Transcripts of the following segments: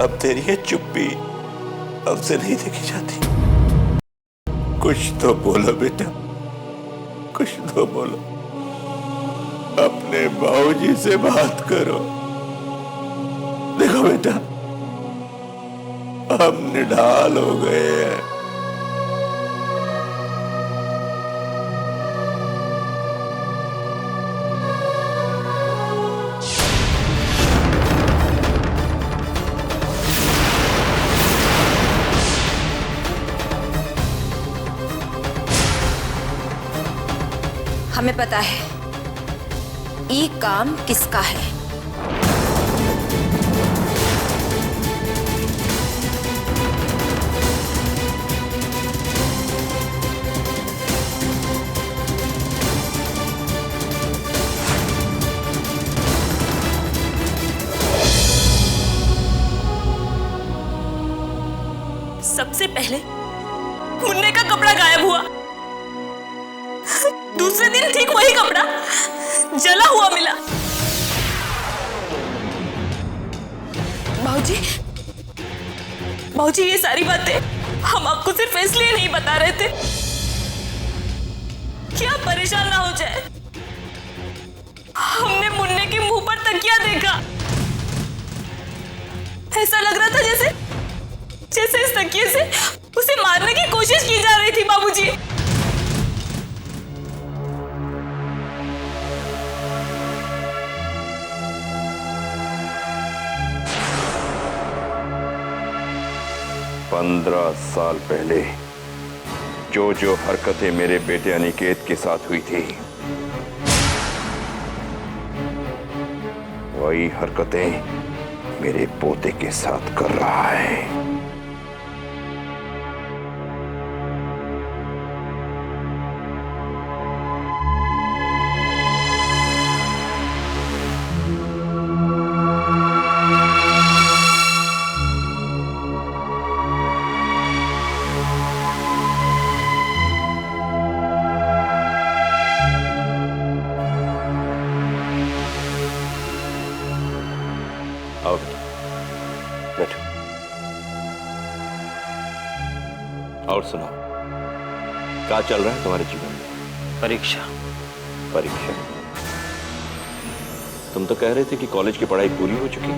अब तेरी ये चुप्पी हमसे नहीं देखी जाती। कुछ तो बोलो बेटा, कुछ तो बोलो। अपने बाबूजी से बात करो। देखो बेटा, हम निढाल हो गए हैं। हमें पता है ये काम किसका है। सबसे पहले मुन्ने का कपड़ा गायब हुआ, दूसरे दिन ठीक वही कपड़ा जला हुआ मिला। बाबूजी, बाबूजी, ये सारी बातें हम आपको सिर्फ इसलिए नहीं बता रहे थे कि आप परेशान ना हो जाए। हमने मुन्ने के मुंह पर तकिया देखा, ऐसा लग रहा था जैसे इस तकिए से उसे मारने की कोशिश की जा रही थी। बाबूजी, पंद्रह साल पहले जो जो हरकतें मेरे बेटे अनिकेत के साथ हुई थी, वही हरकतें मेरे पोते के साथ कर रहा है। आओ बैठो। और सुनाओ, क्या चल रहा है तुम्हारे जीवन में? परीक्षा। परीक्षा? तुम तो कह रहे थे कि कॉलेज की पढ़ाई पूरी हो चुकी।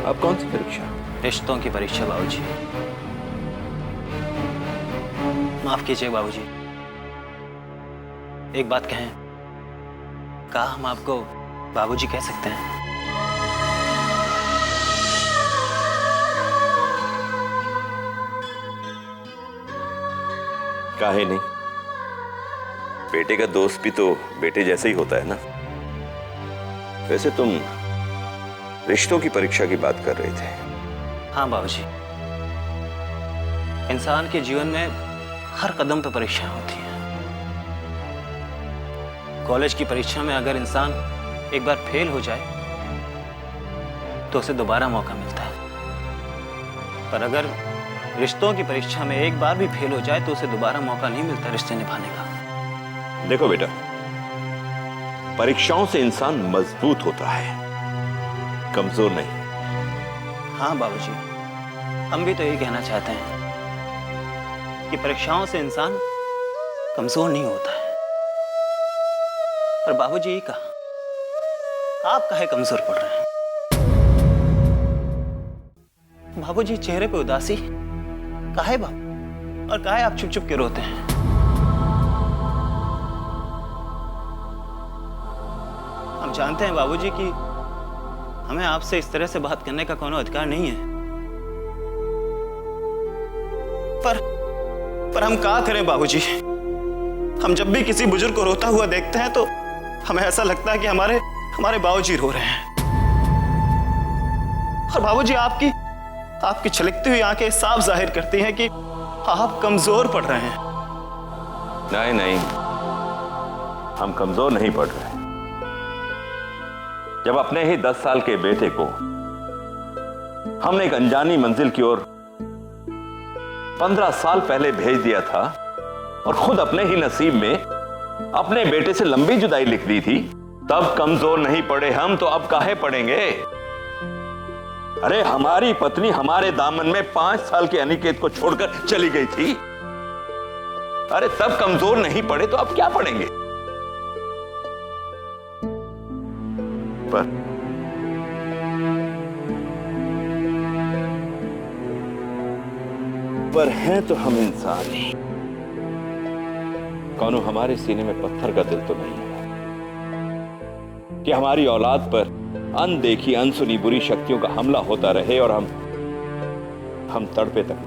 अब कौन सी परीक्षा? रिश्तों की परीक्षा बाबूजी। माफ कीजिए बाबूजी, एक बात कहें, क्या हम आपको बाबूजी कह सकते हैं? काहे नहीं, बेटे का दोस्त भी तो बेटे जैसा ही होता है ना। वैसे तुम रिश्तों की परीक्षा की बात कर रहे थे। हाँ बाबूजी, इंसान के जीवन में हर कदम पर परीक्षाएं होती हैं। कॉलेज की परीक्षा में अगर इंसान एक बार फेल हो जाए तो उसे दोबारा मौका मिलता है, पर अगर रिश्तों की परीक्षा में एक बार भी फेल हो जाए तो उसे दोबारा मौका नहीं मिलता रिश्ते निभाने का। देखो बेटा, परीक्षाओं से इंसान मजबूत होता है, कमजोर नहीं। हाँ बाबूजी, हम भी तो यही कहना चाहते हैं कि परीक्षाओं से इंसान कमजोर नहीं होता है। पर बाबूजी ये कहा, आप काहे कमजोर पड़ रहे हैं? बाबूजी, चेहरे पे उदासी काहे बाप, और काहे आप चुप चुप के रोते हैं? हम जानते हैं बाबूजी कि हमें आपसे इस तरह से बात करने का कोनो अधिकार नहीं है, पर हम क्या करें बाबूजी? हम जब भी किसी बुजुर्ग को रोता हुआ देखते हैं तो हमें ऐसा लगता है कि हमारे बाबूजी रो रहे हैं। और बाबूजी, आपकी छलकती हुई आंखें साफ जाहिर करती हैं कि आप कमजोर पड़ रहे हैं। नहीं नहीं, हम कमजोर नहीं पड़ रहे। जब अपने ही 10 साल के बेटे को हमने एक अनजानी मंजिल की ओर 15 साल पहले भेज दिया था और खुद अपने ही नसीब में अपने बेटे से लंबी जुदाई लिख दी थी, तब कमजोर नहीं पड़े हम, तो अब काहे पड़ेंगे? अरे हमारी पत्नी हमारे दामन में 5 साल के अनिकेत को छोड़कर चली गई थी। अरे तब कमजोर नहीं पड़े तो अब क्या पड़ेंगे? पर हैं तो हम इंसान ही। कौनो हमारे सीने में पत्थर का दिल तो नहीं है कि हमारी औलाद पर अनदेखी अनसुनी बुरी शक्तियों का हमला होता रहे और हम तड़पे तक।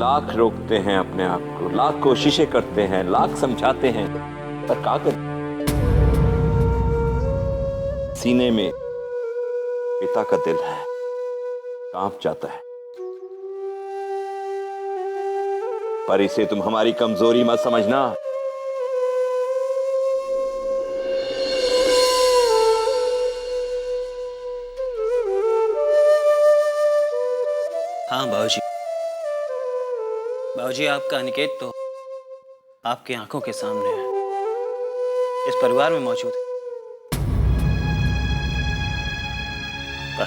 लाख रोकते हैं अपने आप को, लाख कोशिशें करते हैं, लाख समझाते हैं, पर क्या करें? सीने में पिता का दिल है, कांप जाता है। पर इसे तुम हमारी कमजोरी मत समझना। हाँ बाबूजी, बाबूजी आपका अनिकेत तो आपकी आंखों के सामने है, इस परिवार में मौजूद है। पर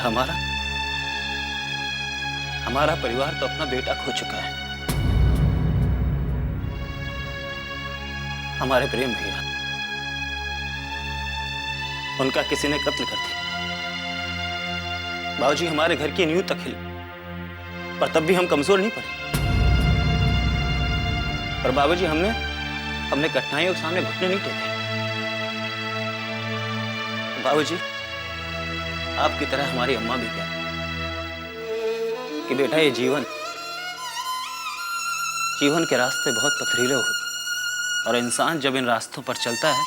हमारा परिवार तो अपना बेटा खो चुका है। हमारे प्रेम भैया, उनका किसी ने कत्ल कर दिया। बाबूजी हमारे घर की नींव तक हिली, पर तब भी हम कमजोर नहीं पड़े। पर बाबूजी हमने कठिनाइयों के सामने घुटने नहीं टेके। बाबूजी आपकी तरह हमारी अम्मा भी कहती कि बेटा ये जीवन के रास्ते बहुत पथरीले होते, और इंसान जब इन रास्तों पर चलता है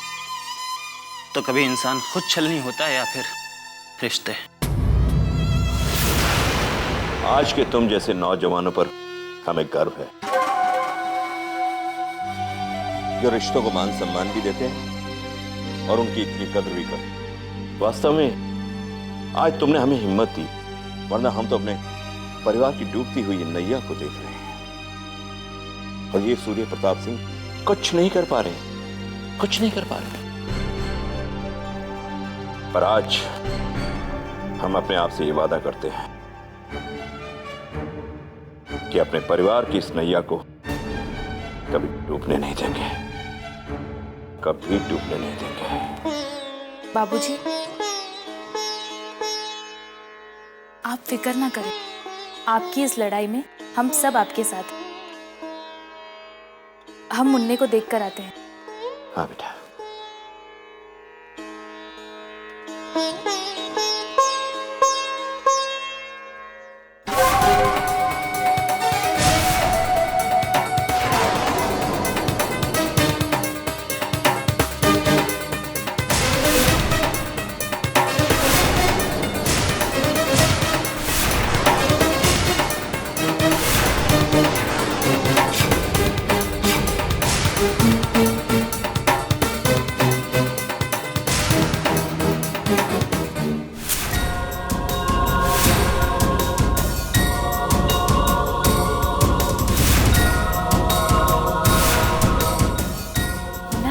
तो कभी इंसान खुद छलनी होता है या फिर रिश्ते। आज के तुम जैसे नौजवानों पर हमें गर्व है, जो रिश्तों को मान सम्मान भी देते हैं और उनकी इतनी कद्र भी करते हैं। वास्तव में आज तुमने हमें हिम्मत दी, वरना हम तो अपने परिवार की डूबती हुई नैया को देख रहे हैं और ये सूर्य प्रताप सिंह कुछ नहीं कर पा रहे, कुछ नहीं कर पा रहे। पर आज हम अपने आप से ये वादा करते हैं कि अपने परिवार की इस नैया को कभी डूबने नहीं देंगे, कभी डूबने नहीं देंगे। बाबूजी, आप फिक्र ना करें, आपकी इस लड़ाई में हम सब आपके साथ हैं। हम मुन्ने को देखकर आते हैं। हाँ बेटा।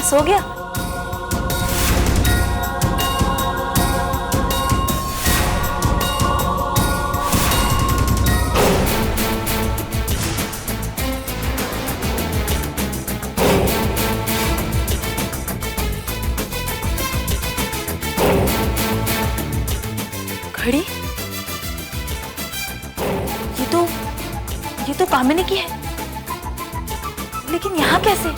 सो गया? घड़ी? ये तो कामिनी की है, लेकिन यहाँ कैसे?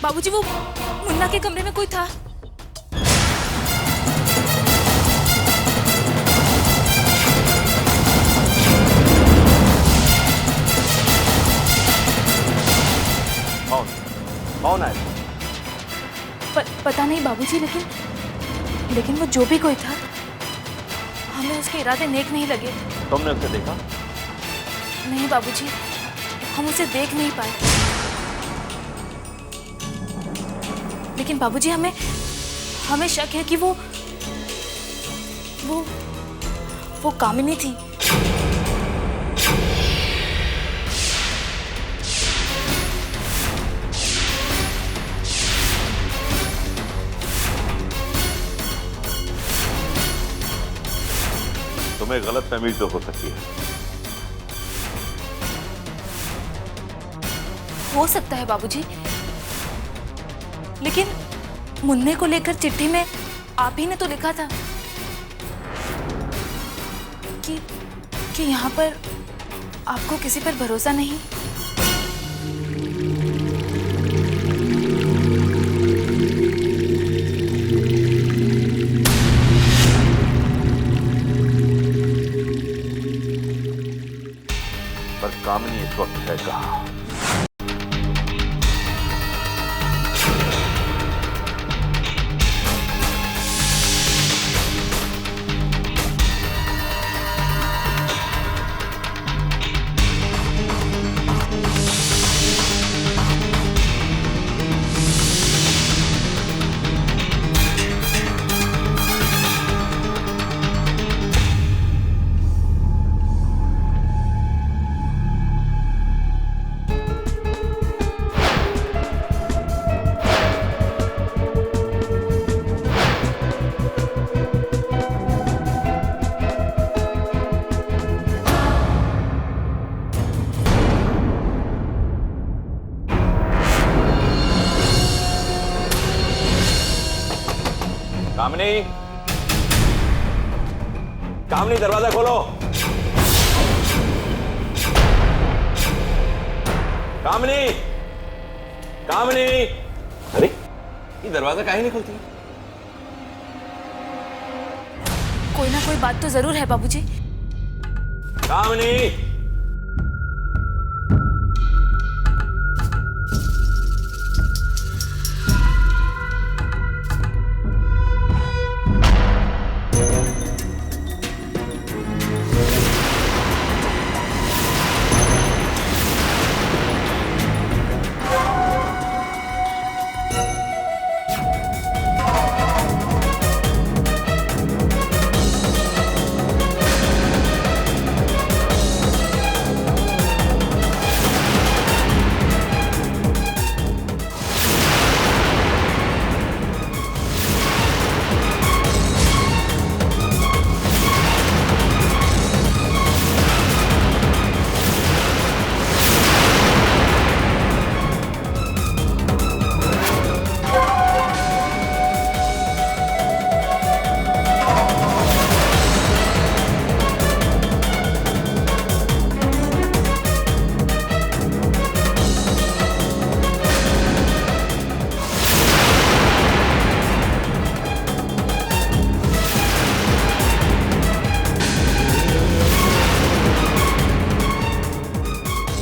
बाबूजी, वो मुन्ना के कमरे में कोई था। कौन है? पता नहीं बाबूजी, लेकिन वो जो भी कोई था, हमें उसके इरादे नेक नहीं लगे। तुमने उसे देखा? नहीं बाबूजी, हम उसे देख नहीं पाए। लेकिन बाबूजी, हमें शक है कि वो कामिनी थी। तुम्हें गलतफहमी तो हो सकती है। हो सकता है बाबूजी, लेकिन मुन्ने को लेकर चिट्ठी में आप ही ने तो लिखा था कि यहाँ पर आपको किसी पर भरोसा नहीं। पर कामिनी इस वक्त है कहाँ? कामिनी, कामिनी दरवाजा खोलो। कामिनी, कामिनी, अरे ये दरवाजा काहे नहीं खुलती? कोई ना कोई बात तो जरूर है बाबूजी। कामिनी,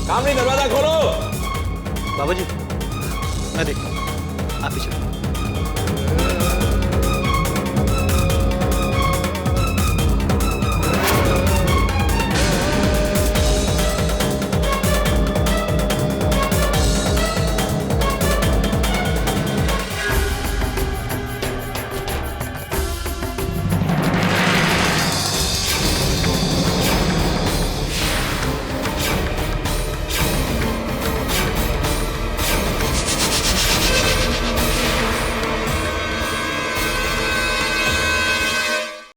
कामिनी दरवाजा खोलो। बाबूजी, मैं देखता हूँ, आप ही चलो।